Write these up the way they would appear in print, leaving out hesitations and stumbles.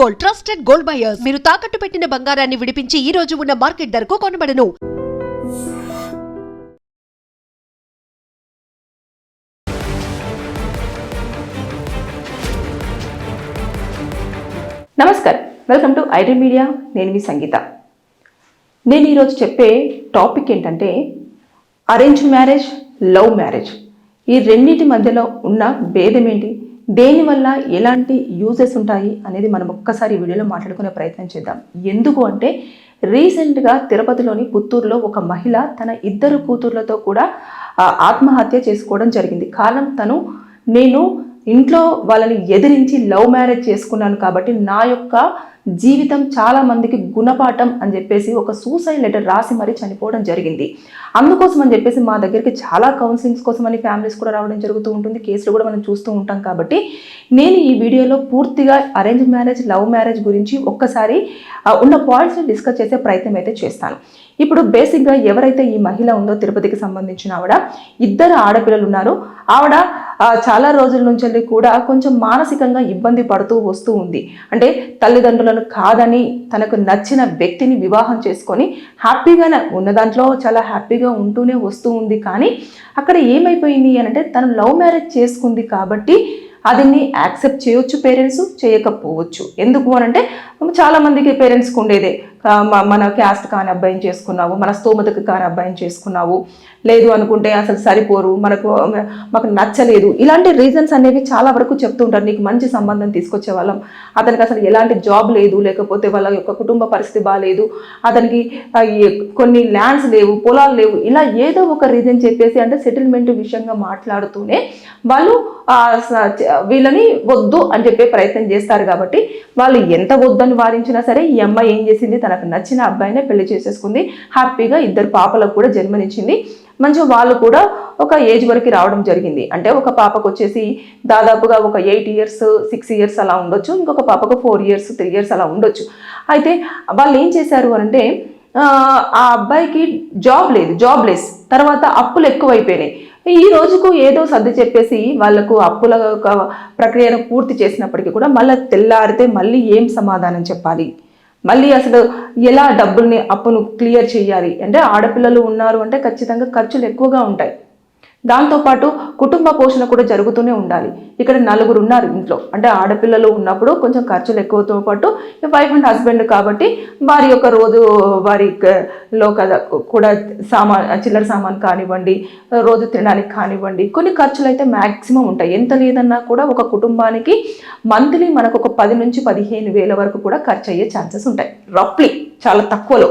Gold, trusted gold buyers. మీరు తాకట్టు పెట్టిన బంగారాన్ని విడిపించి ఈ రోజు ఉన్న మార్కెట్ ధరకు కొనబడను. నమస్కారం, వెల్కమ్ టు ఐటీ మీడియా. నేను మీ సంగీత. నేను ఈరోజు చెప్పే టాపిక్ ఏంటంటే అరేంజ్ మ్యారేజ్, లవ్ మ్యారేజ్, ఈ రెండింటి మధ్యలో ఉన్న భేదం ఏంటి, దేనివల్ల ఎలాంటి యూజెస్ ఉంటాయి అనేది మనం ఒక్కసారి వీడియోలో మాట్లాడుకునే ప్రయత్నం చేద్దాం. ఎందుకు అంటే రీసెంట్గా తిరుపతిలోని పుత్తూరులో ఒక మహిళ తన 2 కూతుర్లతో కూడా ఆత్మహత్య చేసుకోవడం జరిగింది. కారణం నేను ఇంట్లో వాళ్ళని ఎదిరించి లవ్ మ్యారేజ్ చేసుకున్నాను కాబట్టి నా యొక్క జీవితం చాలా మందికి గుణపాఠం అని చెప్పేసి ఒక సూసైడ్ లెటర్ రాసి మరీ చనిపోవడం జరిగింది. అందుకోసం అని చెప్పేసి మా దగ్గరికి చాలా కౌన్సిలింగ్స్ కోసం అని ఫ్యామిలీస్ కూడా రావడం జరుగుతూ ఉంటుంది, కేసులు కూడా మనం చూస్తూ ఉంటాం. కాబట్టి నేను ఈ వీడియోలో పూర్తిగా అరేంజ్ మ్యారేజ్, లవ్ మ్యారేజ్ గురించి ఒక్కసారి ఉన్న పాయింట్స్ని డిస్కస్ చేసే ప్రయత్నం అయితే చేస్తాను. ఇప్పుడు బేసిక్గా ఎవరైతే ఈ మహిళ ఉందో తిరుపతికి సంబంధించిన ఆవిడ 2 ఆడపిల్లలు ఉన్నారు. ఆవిడ చాలా రోజుల నుంచి కూడా కొంచెం మానసికంగా ఇబ్బంది పడుతూ వస్తూ ఉంది. అంటే తల్లిదండ్రులను కాదని తనకు నచ్చిన వ్యక్తిని వివాహం చేసుకొని హ్యాపీగానే ఉన్న దాంట్లో చాలా హ్యాపీగా ఉంటూనే వస్తూ ఉంది. కానీ అక్కడ ఏమైపోయింది అని అంటే తను లవ్ మ్యారేజ్ చేసుకుంది కాబట్టి అదిని యాక్సెప్ట్ చేయొచ్చు పేరెంట్స్, చేయకపోవచ్చు. ఎందుకు అని అంటే చాలామందికి పేరెంట్స్కి ఉండేదే, మన క్యాస్ట్ కాని అబ్బాయిని చేసుకున్నావు, మన స్తోమతకు కాని అబ్బాయిని చేసుకున్నావు, లేదు అనుకుంటే అసలు సరిపోరు, మాకు నచ్చలేదు, ఇలాంటి రీజన్స్ అనేవి చాలా వరకు చెప్తూ ఉంటారు. నీకు మంచి సంబంధం తీసుకొచ్చే వాళ్ళం, అతనికి అసలు ఎలాంటి జాబ్ లేదు, లేకపోతే వాళ్ళ యొక్క కుటుంబ పరిస్థితి బాగాలేదు, అతనికి కొన్ని ల్యాండ్స్ లేవు, పొలాలు లేవు, ఇలా ఏదో ఒక రీజన్ చెప్పేసి అంటే సెటిల్మెంట్ విషయంగా మాట్లాడుతూనే వాళ్ళు వీళ్ళని వద్దు అని చెప్పే ప్రయత్నం చేస్తారు. కాబట్టి వాళ్ళు ఎంత వద్దని వారించినా సరే ఈ అమ్మాయి ఏం చేసింది, తనకు నచ్చిన అబ్బాయినే పెళ్లి చేసేసుకుంది. హ్యాపీగా 2 పాపలకు కూడా జన్మనిచ్చింది. మంచిగా వాళ్ళు కూడా ఒక ఏజ్ వరకు రావడం జరిగింది. అంటే ఒక పాపకు వచ్చేసి దాదాపుగా ఒక 8 years 6 years అలా ఉండొచ్చు, ఇంకొక పాపకు 4 years 3 years అలా ఉండొచ్చు. అయితే వాళ్ళు ఏం చేశారు అంటే ఆ అబ్బాయికి జాబ్ లేదు, జాబ్లెస్, తర్వాత అప్పులు ఎక్కువైపోయినాయి. ఈ రోజుకు ఏదో సర్ది చెప్పేసి వాళ్లకు అప్పుల ప్రక్రియను పూర్తి చేసినప్పటికీ కూడా మళ్ళీ తెల్లారితే మళ్ళీ ఏం సమాధానం చెప్పాలి, మళ్ళీ అసలు ఎలా డబ్బుల్ని అప్పును క్లియర్ చేయాలి అంటే ఆడపిల్లలు ఉన్నారు అంటే ఖచ్చితంగా ఖర్చులు ఎక్కువగా ఉంటాయి. దాంతోపాటు కుటుంబ పోషణ కూడా జరుగుతూనే ఉండాలి. ఇక్కడ 4 ఉన్నారు ఇంట్లో, అంటే ఆడపిల్లలు ఉన్నప్పుడు కొంచెం ఖర్చులు ఎక్కువతో పాటు వైఫ్ అండ్ హస్బెండ్ కాబట్టి వారి యొక్క రోజు వారిలో కూడా చిల్లర సామాన్ కానివ్వండి, రోజు తినడానికి కానివ్వండి, కొన్ని ఖర్చులు అయితే మ్యాక్సిమం ఉంటాయి. ఎంత లేదన్నా కూడా ఒక కుటుంబానికి మంత్లీ మనకు ఒక 10 నుంచి 15 వేల వరకు కూడా ఖర్చు అయ్యే ఛాన్సెస్ ఉంటాయి, రఫ్లీ, చాలా తక్కువలో.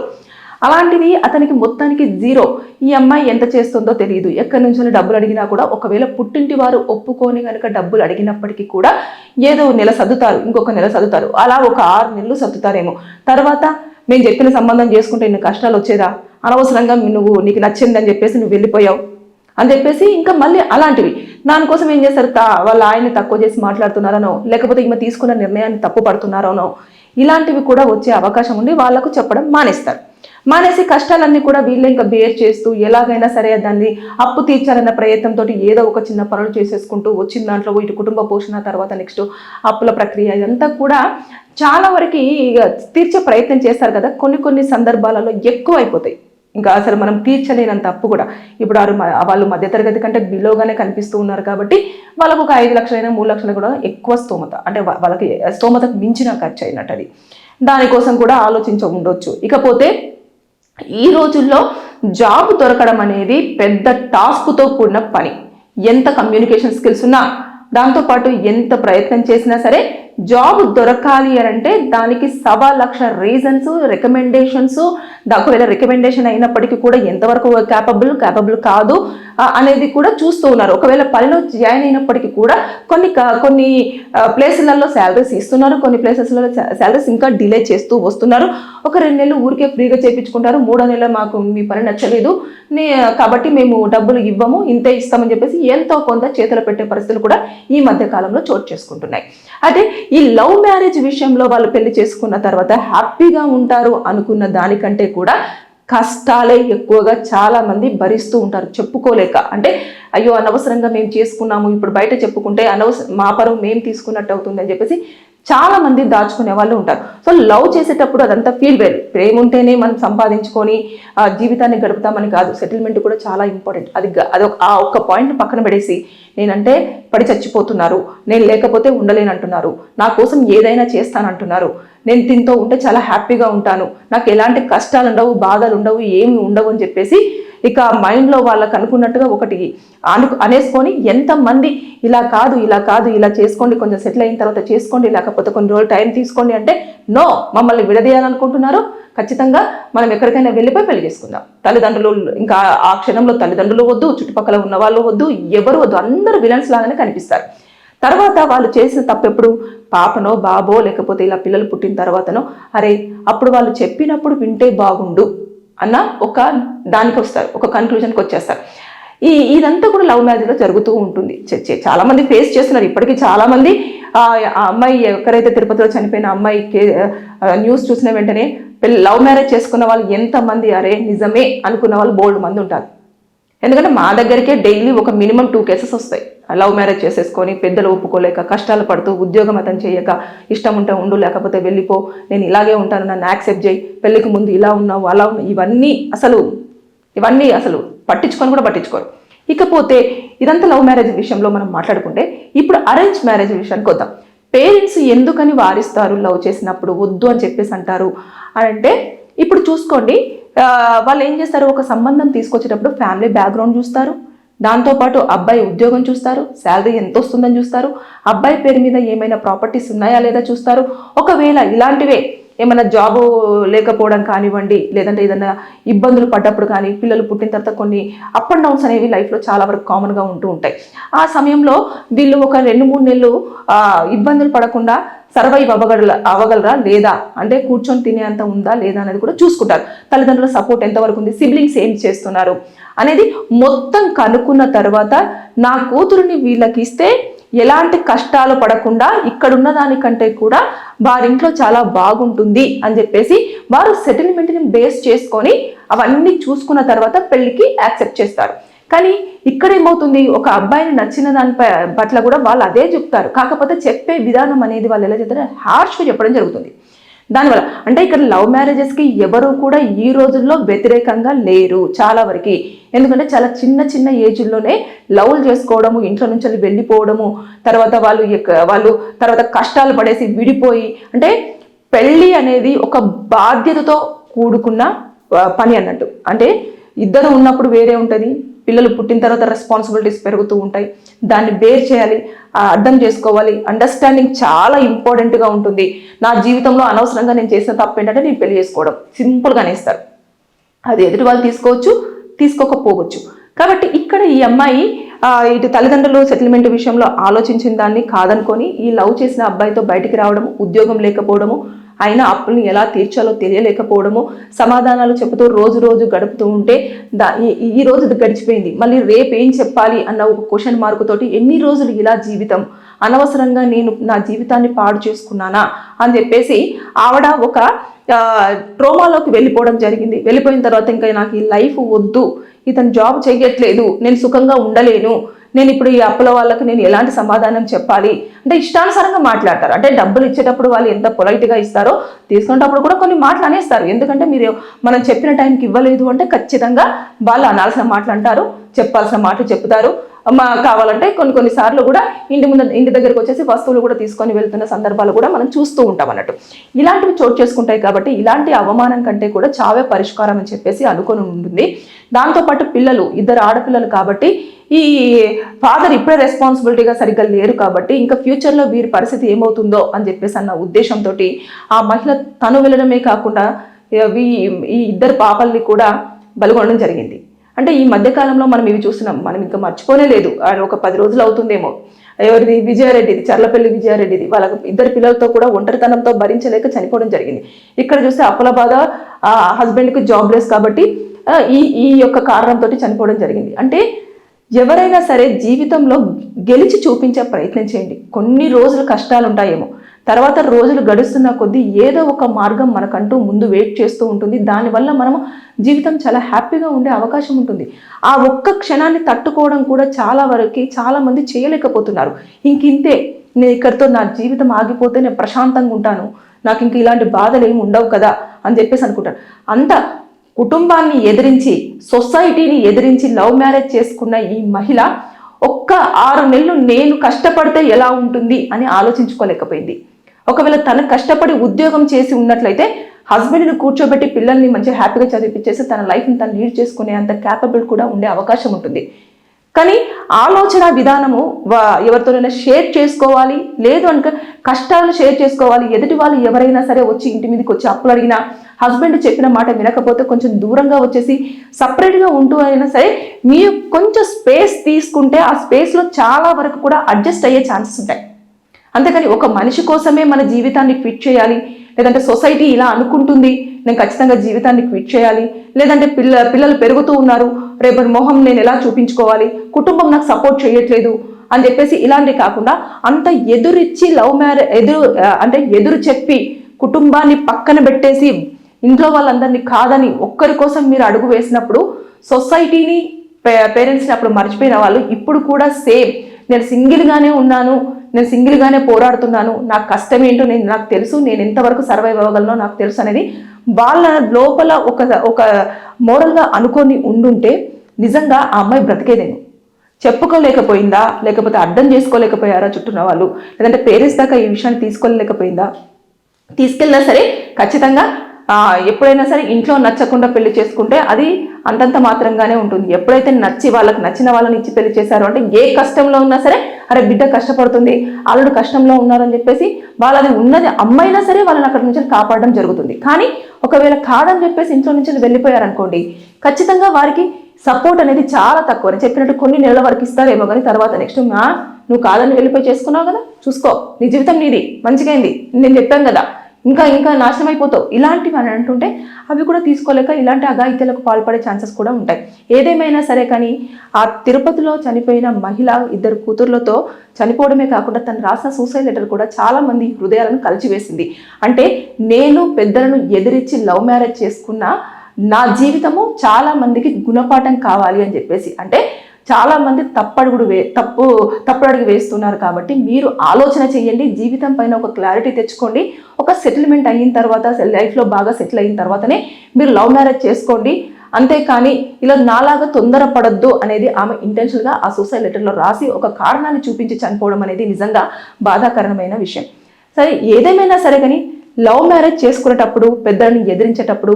అలాంటిది అతనికి మొత్తానికి 0. ఈ అమ్మాయి ఎంత చేస్తుందో తెలియదు. ఎక్కడి నుంచి డబ్బులు అడిగినా కూడా ఒకవేళ పుట్టింటి వారు ఒప్పుకొని కనుక డబ్బులు అడిగినప్పటికీ కూడా ఏదో నెల సర్దుతారు, ఇంకొక నెల సర్దుతారు, అలా ఒక 6 నెలలు సర్దుతారేమో. తర్వాత మేము చెప్పిన సంబంధం చేసుకుంటే ఇన్ని కష్టాలు వచ్చేదా, అనవసరంగా నీకు నచ్చిందని చెప్పేసి నువ్వు వెళ్ళిపోయావు అని చెప్పేసి ఇంకా మళ్ళీ అలాంటివి. దానికోసం ఏం చేస్తారు, వాళ్ళ ఆయన్ని తక్కువ చేసి మాట్లాడుతున్నారనో, లేకపోతే ఈమె తీసుకున్న నిర్ణయాన్ని తప్పు పడుతున్నారనో, ఇలాంటివి కూడా వచ్చే అవకాశం ఉండి వాళ్ళకు చెప్పడం మానేసి కష్టాలన్నీ కూడా వీళ్ళే ఇంకా బేర్ చేస్తూ ఎలాగైనా సరే దాన్ని అప్పు తీర్చాలన్న ప్రయత్నంతో ఏదో ఒక చిన్న పనులు చేసేసుకుంటూ వచ్చిన దాంట్లో ఇటు కుటుంబ పోషణ, తర్వాత నెక్స్ట్ అప్పుల ప్రక్రియ, ఇదంతా కూడా చాలా వరకు తీర్చే ప్రయత్నం చేస్తారు కదా. కొన్ని సందర్భాలలో ఎక్కువ అయిపోతాయి, ఇంకా అసలు మనం తీర్చలేనంత అప్పు కూడా. ఇప్పుడు వాళ్ళు మధ్యతరగతి కంటే బిలోగానే కనిపిస్తూ ఉన్నారు కాబట్టి వాళ్ళకు ఒక 5 లక్షలైనా 3 లక్షలు కూడా ఎక్కువ స్తోమత, అంటే వాళ్ళకి స్తోమతకు మించిన ఖర్చు అయినట్టు అది. దానికోసం కూడా ఆలోచించ ఉండొచ్చు. ఇకపోతే ఈ రోజుల్లో జాబ్ దొరకడం అనేది పెద్ద టాస్క్తో కూడిన పని. ఎంత కమ్యూనికేషన్ స్కిల్స్ ఉన్నా, దాంతోపాటు ఎంత ప్రయత్నం చేసినా సరే జాబ్ దొరకాలి అని అంటే దానికి 1,00,000 రీజన్స్, రికమెండేషన్స్, ఒకవేళ రికమెండేషన్ అయినప్పటికీ కూడా ఎంతవరకు క్యాపబుల్ కాదు అనేది కూడా చూస్తూ ఉన్నారు. ఒకవేళ పనిలో జాయిన్ అయినప్పటికీ కూడా కొన్ని ప్లేసులలో శాలరీస్ ఇస్తున్నారు, కొన్ని ప్లేసెస్లలో శాలరీస్ ఇంకా డిలే చేస్తూ వస్తున్నారు. ఒక 2 నెలలు ఊరికే ఫ్రీగా చేయించుకుంటారు, 3వ నెల మాకు మీ పని నచ్చలేదు కాబట్టి మేము డబ్బులు ఇవ్వము, ఇంతే ఇస్తామని చెప్పేసి ఎంతో కొంత చేతులు పెట్టే పరిస్థితులు కూడా ఈ మధ్య కాలంలో చోటు చేసుకుంటున్నాయి. అయితే ఈ లవ్ మ్యారేజ్ విషయంలో వాళ్ళు పెళ్లి చేసుకున్న తర్వాత హ్యాపీగా ఉంటారు అనుకున్న దానికంటే కూడా కష్టాలే ఎక్కువగా చాలా మంది భరిస్తూ ఉంటారు, చెప్పుకోలేక. అంటే అయ్యో అనవసరంగా మేము చేసుకున్నాము, ఇప్పుడు బయట చెప్పుకుంటే మా పరువు మేము తీసుకున్నట్టు అవుతుంది అని చెప్పేసి చాలా మంది దాచుకునే వాళ్ళు ఉంటారు. సో లవ్ చేసేటప్పుడు అదంతా ఫీల్ వేరు. ప్రేమ ఉంటేనే మనం సంపాదించుకొని జీవితాన్ని గడుపుతామని కాదు. సెటిల్మెంట్ కూడా చాలా ఇంపార్టెంట్. అది ఆ ఒక్క పాయింట్ పక్కన పెడేసి నేనంటే పడి చచ్చిపోతున్నారు, నేను లేకపోతే ఉండలేనంటున్నారు, నా కోసం ఏదైనా చేస్తానంటున్నారు, నేను దీంతో ఉంటే చాలా హ్యాపీగా ఉంటాను, నాకు ఎలాంటి కష్టాలు ఉండవు, బాధలు ఉండవు, ఏమి ఉండవు అని చెప్పేసి ఇక మైండ్లో వాళ్ళకు అనుకున్నట్టుగా ఒకటి అనేసుకొని ఎంతమంది ఇలా కాదు ఇలా కాదు ఇలా చేసుకోండి, కొంచెం సెటిల్ అయిన తర్వాత చేసుకోండి, లేకపోతే కొన్ని రోజులు టైం తీసుకోండి అంటే నో, మమ్మల్ని విడదీయాలనుకుంటున్నారు, ఖచ్చితంగా మనం ఎక్కడికైనా వెళ్ళిపోయి పెళ్లి చేసుకుందాం. తల్లిదండ్రులు ఇంకా ఆ క్షణంలో తల్లిదండ్రులు వద్దు, చుట్టుపక్కల ఉన్న వాళ్ళు వద్దు, ఎవరు వద్దు, అందరూ విలన్స్ లాగానే కనిపిస్తారు. తర్వాత వాళ్ళు చేసిన తప్పెప్పుడు పాపనో బాబో లేకపోతే ఇలా పిల్లలు పుట్టిన తర్వాతనో అరే అప్పుడు వాళ్ళు చెప్పినప్పుడు వింటే బాగుండు అన్న ఒక దానికి వస్తారు, ఒక కన్క్లూజన్కి వచ్చేస్తారు. ఇదంతా కూడా లవ్ మ్యారేజ్లో జరుగుతూ ఉంటుంది. చాలా మంది ఫేస్ చేస్తున్నారు. ఇప్పటికీ చాలా మంది ఆ అమ్మాయి ఎక్కడైతే తిరుపతిలో చనిపోయిన అమ్మాయికి న్యూస్ చూసిన వెంటనే లవ్ మ్యారేజ్ చేసుకున్న వాళ్ళు ఎంతమంది అరే నిజమే అనుకున్న వాళ్ళు బోల్డ్ మంది ఉంటారు. ఎందుకంటే మా దగ్గరికే డైలీ ఒక మినిమం 2 కేసెస్ వస్తాయి. లవ్ మ్యారేజ్ చేసేసుకొని పెద్దలు ఒప్పుకోలేక కష్టాలు పడుతూ ఉద్యోగం అతను చేయక ఇష్టం ఉంటే ఉండు లేకపోతే వెళ్ళిపో, నేను ఇలాగే ఉంటాను, నన్ను యాక్సెప్ట్ చేయి, పెళ్ళికి ముందు ఇలా ఉన్నావు అలా ఉన్నావు, ఇవన్నీ అసలు పట్టించుకొని కూడా పట్టించుకోరు. ఇకపోతే ఇదంతా లవ్ మ్యారేజ్ విషయంలో మనం మాట్లాడుకుంటే ఇప్పుడు అరేంజ్ మ్యారేజ్ విషయానికి వద్దాం. పేరెంట్స్ ఎందుకని వారిస్తారు లవ్ చేసినప్పుడు వద్దు అని చెప్పేసి అంటారు అని అంటే ఇప్పుడు చూసుకోండి, వాళ్ళు ఏం చేస్తారు, ఒక సంబంధం తీసుకొచ్చేటప్పుడు ఫ్యామిలీ బ్యాక్గ్రౌండ్ చూస్తారు, దాంతోపాటు అబ్బాయి ఉద్యోగం చూస్తారు, శాలరీ ఎంత వస్తుందని చూస్తారు, అబ్బాయి పేరు మీద ఏమైనా ప్రాపర్టీస్ ఉన్నాయా లేదా చూస్తారు. ఒకవేళ ఇలాంటివే ఏమైనా జాబు లేకపోవడం కానివ్వండి, లేదంటే ఏదైనా ఇబ్బందులు పడ్డప్పుడు కానీ, పిల్లలు పుట్టిన తర్వాత కొన్ని అప్ అండ్ డౌన్స్ అనేవి లైఫ్లో చాలా వరకు కామన్గా ఉంటూ ఉంటాయి. ఆ సమయంలో వీళ్ళు ఒక 2-3 నెలలు ఇబ్బందులు పడకుండా సర్వైవ్ అవ్వగలరా లేదా, అంటే కూర్చొని తినేంత ఉందా లేదా అనేది కూడా చూసుకుంటారు. తల్లిదండ్రుల సపోర్ట్ ఎంతవరకు ఉంది, సిబ్లింగ్స్ ఏం చేస్తున్నారు అనేది మొత్తం కనుక్కున్న తర్వాత నా కూతురుని వీళ్ళకి ఇస్తే ఎలాంటి కష్టాలు పడకుండా ఇక్కడున్న దానికంటే కూడా వారింట్లో చాలా బాగుంటుంది అని చెప్పేసి వారు సెటిల్మెంట్ని బేస్ చేసుకొని అవన్నీ చూసుకున్న తర్వాత పెళ్లికి యాక్సెప్ట్ చేస్తారు. కానీ ఇక్కడ ఏమవుతుంది, ఒక అబ్బాయిని నచ్చిన దానిపై పట్ల కూడా వాళ్ళు అదే చెప్తారు. కాకపోతే చెప్పే విధానం అనేది వాళ్ళు ఎలా చెప్తారో హార్ష్గా చెప్పడం జరుగుతుంది. దానివల్ల అంటే ఇక్కడ లవ్ మ్యారేజెస్కి ఎవరు కూడా ఈ రోజుల్లో వ్యతిరేకంగా లేరు చాలా వరకు. ఎందుకంటే చాలా చిన్న ఏజ్లోనే లవ్లు చేసుకోవడము, ఇంట్లో నుంచి వెళ్ళిపోవడము, తర్వాత వాళ్ళు తర్వాత కష్టాలు పడేసి విడిపోయి, అంటే పెళ్ళి అనేది ఒక బాధ్యతతో కూడుకున్న పని అన్నట్టు. అంటే ఇద్దరు ఉన్నప్పుడు వేరే ఉంటుంది, పిల్లలు పుట్టిన తర్వాత రెస్పాన్సిబిలిటీస్ పెరుగుతూ ఉంటాయి, దాన్ని బేర్ చేయాలి, అర్థం చేసుకోవాలి, అండర్స్టాండింగ్ చాలా ఇంపార్టెంట్గా ఉంటుంది. నా జీవితంలో అనవసరంగా నేను చేసిన తప్పు ఏంటంటే నేను పెళ్లి చేసుకోవడం, సింపుల్గా అనేస్తారు. అది ఎదుటి వాళ్ళు తీసుకోవచ్చు, తీసుకోకపోవచ్చు. కాబట్టి ఇక్కడ ఈ అమ్మాయి ఇటు తల్లిదండ్రులు సెటిల్మెంట్ విషయంలో ఆలోచించిన దాన్ని కాదనుకొని ఈ లవ్ చేసిన అబ్బాయితో బయటికి రావడము, ఉద్యోగం లేకపోవడము, అయినా అప్పుల్ని ఎలా తీర్చాలో తెలియలేకపోవడము, సమాధానాలు చెబుతూ రోజు గడుపుతూ ఉంటే ఈ రోజు గడిచిపోయింది, మళ్ళీ రేపు ఏం చెప్పాలి అన్న ఒక క్వశ్చన్ మార్క్ తోటి ఎన్ని రోజులు ఇలా జీవితం, అనవసరంగా నేను నా జీవితాన్ని పాడు చేసుకున్నానా అని చెప్పేసి ఆవిడ ఒక ట్రోమాలోకి వెళ్ళిపోవడం జరిగింది. వెళ్ళిపోయిన తర్వాత ఇంకా నాకు ఈ లైఫ్ వద్దు, ఇతను జాబ్ చేయట్లేదు, నేను సుఖంగా ఉండలేను, నేను ఇప్పుడు ఈ అప్పుల వాళ్ళకి నేను ఎలాంటి సమాధానం చెప్పాలి అంటే ఇష్టానుసారంగా మాట్లాడతారు. అంటే డబ్బులు ఇచ్చేటప్పుడు వాళ్ళు ఎంత పొలైట్గా ఇస్తారో తీసుకునేటప్పుడు కూడా కొన్ని మాటలు అనేస్తారు. ఎందుకంటే మనం చెప్పిన టైంకి ఇవ్వలేదు అంటే ఖచ్చితంగా వాళ్ళు అనాల్సిన మాటలు అంటారు, చెప్పాల్సిన మాటలు చెప్తారు. కావాలంటే కొన్నిసార్లు కూడా ఇంటి దగ్గరకు వచ్చేసి వస్తువులు కూడా తీసుకొని వెళ్తున్న సందర్భాలు కూడా మనం చూస్తూ ఉంటాం అన్నట్టు. ఇలాంటివి చోటు చేసుకుంటాయి. కాబట్టి ఇలాంటి అవమానం కంటే కూడా చావే పరిష్కారం అని చెప్పేసి అనుకొని ఉంటుంది. దాంతోపాటు పిల్లలు, 2 ఆడపిల్లలు కాబట్టి ఈ ఫాదర్ ఇప్పుడే రెస్పాన్సిబిలిటీగా సరిగ్గా లేరు కాబట్టి ఇంకా ఫ్యూచర్లో వీరి పరిస్థితి ఏమవుతుందో అని చెప్పేసి అన్న ఉద్దేశంతో ఆ మహిళ తను వెళ్ళడమే కాకుండా ఈ 2 పాపల్ని కూడా బలిగొనడం జరిగింది. అంటే ఈ మధ్యకాలంలో మనం ఇవి చూస్తున్నాం, మనం ఇంకా మర్చిపోనే లేదు. ఒక 10 రోజులు అవుతుందేమో. ఎవరిది, విజయారెడ్డిది, చర్లపల్లి విజయారెడ్డిది, వాళ్ళ 2 పిల్లలతో కూడా ఒంటరితనంతో భరించలేక చనిపోవడం జరిగింది. ఇక్కడ చూస్తే అప్పుల బాధ, హస్బెండ్కి జాబ్లెస్ కాబట్టి ఈ యొక్క కారణంతో చనిపోవడం జరిగింది. అంటే ఎవరైనా సరే జీవితంలో గెలిచి చూపించే ప్రయత్నం చేయండి. కొన్ని రోజులు కష్టాలు ఉంటాయేమో, తర్వాత రోజులు గడుస్తున్న కొద్దీ ఏదో ఒక మార్గం మనకంటూ ముందు వెయిట్ చేస్తూ ఉంటుంది. దానివల్ల మనము జీవితం చాలా హ్యాపీగా ఉండే అవకాశం ఉంటుంది. ఆ ఒక్క క్షణాన్ని తట్టుకోవడం కూడా చాలా మంది చేయలేకపోతున్నారు. ఇంతే నేను ఇక్కడితో నా జీవితం ఆగిపోతే నేను ప్రశాంతంగా ఉంటాను, నాకు ఇంక ఇలాంటి బాధలు ఏమి ఉండవు కదా అని చెప్పేసి అనుకుంటాను. అంత కుటుంబాన్ని ఎదిరించి, సొసైటీని ఎదిరించి లవ్ మ్యారేజ్ చేసుకున్న ఈ మహిళ ఒక్క 6 నెలలు నేను కష్టపడితే ఎలా ఉంటుంది అని ఆలోచించుకోలేకపోయింది. ఒకవేళ తను కష్టపడి ఉద్యోగం చేసి ఉన్నట్లయితే హస్బెండ్ని కూర్చోబెట్టి పిల్లల్ని మంచిగా హ్యాపీగా చదివిపించేసి తన లైఫ్ని తను లీడ్ చేసుకునే అంత క్యాపబుల్ కూడా ఉండే అవకాశం ఉంటుంది. కానీ ఆలోచన విధానము ఎవరితోనైనా షేర్ చేసుకోవాలి, లేదు అనుక కష్టాలను షేర్ చేసుకోవాలి. ఎదుటి వాళ్ళు ఎవరైనా సరే వచ్చి ఇంటి మీదకి వచ్చి అప్పులు అడిగినా, హస్బెండ్ చెప్పిన మాట వినకపోతే కొంచెం దూరంగా వచ్చేసి సపరేట్గా ఉంటూ అయినా సరే మీరు కొంచెం స్పేస్ తీసుకుంటే ఆ స్పేస్లో చాలా వరకు కూడా అడ్జస్ట్ అయ్యే ఛాన్సెస్ ఉంటాయి. అంతేకాని ఒక మనిషి కోసమే మన జీవితాన్ని క్విట్ చేయాలి, లేదంటే సొసైటీ ఇలా అనుకుంటుంది నేను ఖచ్చితంగా జీవితాన్ని క్విట్ చేయాలి, లేదంటే పిల్లలు పెరుగుతూ ఉన్నారు రేపటి మొహం నేను ఎలా చూపించుకోవాలి, కుటుంబం నాకు సపోర్ట్ చేయట్లేదు అని చెప్పేసి ఇలాంటివి కాకుండా అంత ఎదురిచ్చి లవ్ మ్యారేజ్ ఎదురు చెప్పి కుటుంబాన్ని పక్కన పెట్టేసి ఇంట్లో వాళ్ళందరినీ కాదని ఒక్కరి కోసం మీరు అడుగు వేసినప్పుడు సొసైటీని పేరెంట్స్ని అప్పుడు మర్చిపోయిన వాళ్ళు ఇప్పుడు కూడా సేమ్ నేను సింగిల్గానే ఉన్నాను, నేను సింగిల్గానే పోరాడుతున్నాను, నాకు కష్టం ఏంటో నాకు తెలుసు, నేను ఎంతవరకు సర్వైవ్ అవ్వగలనో నాకు తెలుసు అనేది వాళ్ళ లోపల ఒక మోరల్గా అనుకొని ఉండుంటే నిజంగా ఆ అమ్మాయి బ్రతికేదేమో. చెప్పుకోలేకపోయిందా, లేకపోతే అర్థం చేసుకోలేకపోయారా చుట్టూన్న వాళ్ళు, లేదంటే పేరెంట్స్ దాకా ఈ విషయాన్ని తీసుకోలేకపోయిందా? తీసుకెళ్ళినా సరే ఖచ్చితంగా ఎప్పుడైనా సరే ఇంట్లో నచ్చకుండా పెళ్లి చేసుకుంటే అది అంతంత మాత్రంగానే ఉంటుంది. ఎప్పుడైతే వాళ్ళకి నచ్చిన వాళ్ళని ఇచ్చి పెళ్లి చేశారు అంటే ఏ కష్టంలో ఉన్నా సరే అరే బిడ్డ కష్టపడుతుంది, అల్లుడు కష్టంలో ఉన్నారని చెప్పేసి వాళ్ళది ఉన్నది అమ్మైనా సరే వాళ్ళని అక్కడి నుంచి కాపాడడం జరుగుతుంది. కానీ ఒకవేళ కాదని చెప్పేసి ఇంట్లో నుంచి వెళ్ళిపోయారనుకోండి ఖచ్చితంగా వారికి సపోర్ట్ అనేది చాలా తక్కువ. చెప్పినట్టు కొన్ని నెలల వరకు ఇస్తారేమో కానీ తర్వాత నెక్స్ట్ నువ్వు కాదని వెళ్ళిపోయి చేసుకున్నావు కదా, చూసుకో, నీ జీవితం నీది, మంచిగా అయింది, నేను చెప్పాను కదా, ఇంకా నాశనం అయిపోతావు, ఇలాంటివి అని అంటుంటే అవి కూడా తీసుకోలేక ఇలాంటి అఘాయిత్యాలకు పాల్పడే ఛాన్సెస్ కూడా ఉంటాయి. ఏదేమైనా సరే కానీ ఆ తిరుపతిలో చనిపోయిన మహిళ 2 కూతుర్లతో చనిపోవడమే కాకుండా తను రాసిన సూసైడ్ లెటర్ కూడా చాలా మంది హృదయాలను కలిచివేసింది. అంటే నేను పెద్దలను ఎదిరించి లవ్ మ్యారేజ్ చేసుకున్న నా జీవితము చాలా మందికి గుణపాఠం కావాలి అని చెప్పేసి, అంటే చాలా మంది తప్పుడు అడుగు వేస్తున్నారు. కాబట్టి మీరు ఆలోచన చేయండి, జీవితం పైన ఒక క్లారిటీ తెచ్చుకోండి. ఒక సెటిల్మెంట్ అయిన తర్వాత లైఫ్లో బాగా సెటిల్ అయిన తర్వాతనే మీరు లవ్ మ్యారేజ్ చేసుకోండి. అంతేకాని ఇలా నాలాగా తొందరపడద్దు అనేది ఆమె ఇంటెన్షన్గా ఆ సూసైడ్ లెటర్లో రాసి ఒక కారణాన్ని చూపించి చనిపోవడం అనేది నిజంగా బాధాకరమైన విషయం. సరే ఏదేమైనా సరే కానీ లవ్ మ్యారేజ్ చేసుకునేటప్పుడు పెద్దలను ఎదిరించేటప్పుడు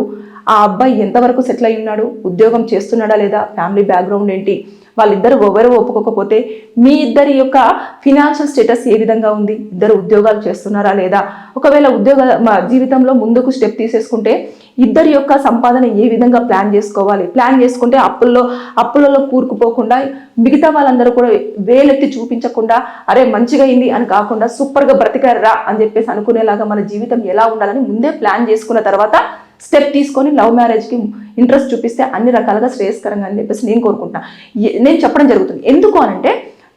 ఆ అబ్బాయి ఎంతవరకు సెటిల్ అయి ఉన్నాడు, ఉద్యోగం చేస్తున్నాడా లేదా, ఫ్యామిలీ బ్యాక్గ్రౌండ్ ఏంటి, వాళ్ళిద్దరు ఎవరు ఒప్పుకోకపోతే మీ ఇద్దరి యొక్క ఫినాన్షియల్ స్టేటస్ ఏ విధంగా ఉంది, ఇద్దరు ఉద్యోగాలు చేస్తున్నారా లేదా, ఒకవేళ జీవితంలో ముందుకు స్టెప్ తీసేసుకుంటే ఇద్దరి యొక్క సంపాదన ఏ విధంగా ప్లాన్ చేసుకుంటే అప్పులలో కూరుకుపోకుండా మిగతా వాళ్ళందరూ కూడా వేలెత్తి చూపించకుండా అరే మంచిగా అయింది అని కాకుండా సూపర్గా బ్రతికారా అని చెప్పేసి అనుకునేలాగా మన జీవితం ఎలా ఉండాలని ముందే ప్లాన్ చేసుకున్న తర్వాత స్టెప్ తీసుకొని లవ్ మ్యారేజ్కి ఇంట్రెస్ట్ చూపిస్తే అన్ని రకాలుగా శ్రేయస్కరంగా అని చెప్పేసి నేను కోరుకుంటున్నాను. నేను చెప్పడం జరుగుతుంది. ఎందుకు అనంటే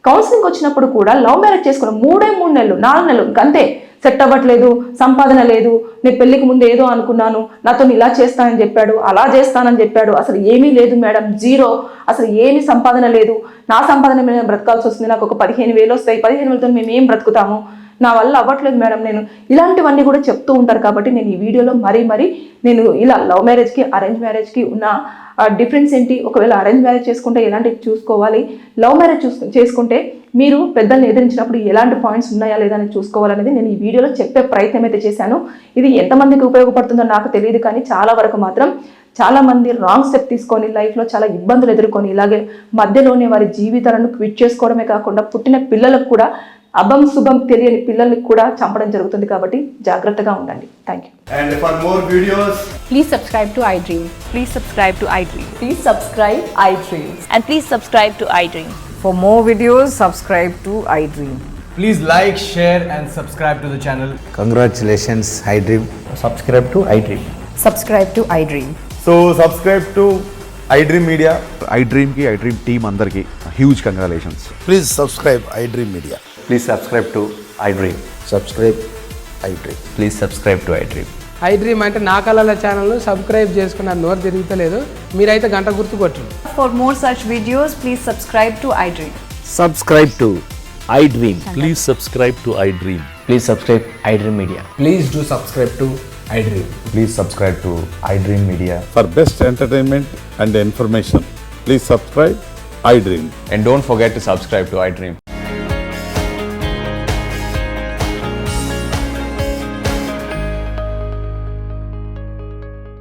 కౌన్సిలింగ్ వచ్చినప్పుడు కూడా లవ్ మ్యారేజ్ చేసుకున్న 3 నెలలు 4 నెలలు ఇంకంతే సెట్ అవ్వట్లేదు, సంపాదన లేదు, నేను పెళ్లికి ముందు ఏదో అనుకున్నాను, నాతో ఇలా చేస్తానని చెప్పాడు, అలా చేస్తానని చెప్పాడు, అసలు ఏమీ లేదు మేడం, జీరో, అసలు ఏమీ సంపాదన లేదు, నా సంపాదన మీద బ్రతకాల్సి వస్తుంది, నాకు ఒక 15,000 వస్తాయి, 15,000తో మేము ఏం బ్రతుకుతాము, నా వల్ల అవ్వట్లేదు మేడం, నేను ఇలాంటివన్నీ కూడా చెప్తూ ఉంటారు. కాబట్టి నేను ఈ వీడియోలో మరీ నేను ఇలా లవ్ మ్యారేజ్కి అరేంజ్ మ్యారేజ్కి ఉన్న డిఫరెన్స్ ఏంటి, ఒకవేళ అరేంజ్ మ్యారేజ్ చేసుకుంటే ఎలాంటివి చూసుకోవాలి, లవ్ మ్యారేజ్ చేసుకుంటే మీరు పెద్దల్ని ఎదిరించినప్పుడు ఎలాంటి పాయింట్స్ ఉన్నాయా లేదా అని చూసుకోవాలనేది నేను ఈ వీడియోలో చెప్పే ప్రయత్నం అయితే చేశాను. ఇది ఎంతమందికి ఉపయోగపడుతుందో నాకు తెలియదు, కానీ చాలా వరకు మాత్రం చాలా మంది రాంగ్ స్టెప్ తీసుకొని లైఫ్లో చాలా ఇబ్బందులు ఎదుర్కొని ఇలాగే మధ్యలోనే వారి జీవితాలను క్విట్ చేసుకోవడమే కాకుండా పుట్టిన పిల్లలకు కూడా అభం శుభం తెలియని పిల్లల్ని కూడా చంపడం జరుగుతుంది. కాబట్టి జాగ్రత్తగా ఉండండి. Thank you. And for more videos, Please subscribe to iDream. Please subscribe to iDream. Please subscribe iDream. And please subscribe to iDream. For more videos, subscribe to iDream. please like, share and subscribe to the channel. Congratulations, iDream. Subscribe to iDream. Subscribe to iDream. So subscribe to iDream Media. iDream की iDream team अंदर की huge congratulations. Please subscribe iDream Media. Please subscribe to iDream. Subscribe iDream. Please subscribe to iDream. iDream అంటే నా కళల ఛానల్ను subscribe చేసుకున్న నోరు తిరుగుతలేదు, మీరైతే గంట గుర్తు కొట్టండి. For more such videos, please subscribe to iDream. Subscribe to iDream. Please subscribe to iDream. Please subscribe iDream Media. Please do subscribe to iDream. Please subscribe to iDream Media. For best entertainment and information, please subscribe iDream. And don't forget to subscribe to iDream.